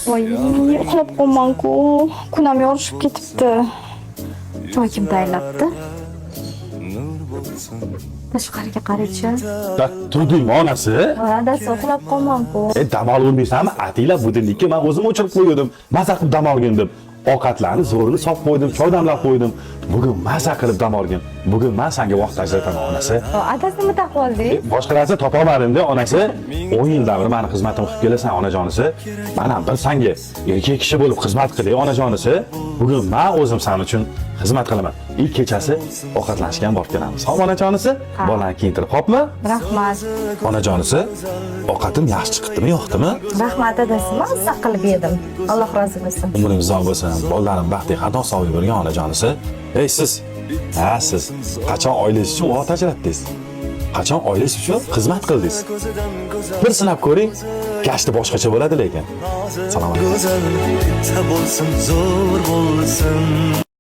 Voy, uxlab qolman-ku. Kunam yorishib ketibdi. Voy, kim tayyorlabdi? Tashqariga qaraychi. Turdingmi onasi? Adasi uxlab qolman-ku. Dam olmaysanmi? Atinglar budilnikka men o'zim o'chirib qo'ydim. Maza qilib dam olgin deb. Ovqatlarni zo'rini solib qo'ydim, choy damlab qo'ydim. Bugun maza qilib dam olgin. Bugun men senga vaqt ajrataman onasi. Adasi nima taqolding? Boshqa narsa topa olmadim-da onasi. 10 yildan beri meni xizmatim qilib kelasan onajonisi. Men ham bir senga erkak kishi bo'lib xizmat qilay onajonisi. Bugun men o'zim sen uchun xizmat qilaman. Ilk kechasi ovqatlanishga ham borib kelamiz. Xo'p onajonisi, bolani kiyintirib qopmi? Rahmat. Onajonisi, ovqatim yaxshi chiqdimi, yo'qdimi? Rahmat adasi, mazza qilib yedim. Alloh rozi bo'lsin. Umringiz uzoq bo'lsin. Bolalarim baxtli xato sog'ib yurgan onajonisi. Ey siz, siz qachon oilangiz uchun vaqt ajratdingiz? Qachon oilangiz uchun xizmat qildingiz? Bir sinab ko'ring, gashti boshqacha bo'ladi lekin. Salom alaykum. Go'zal bo'lsin, zo'r bo'lsin.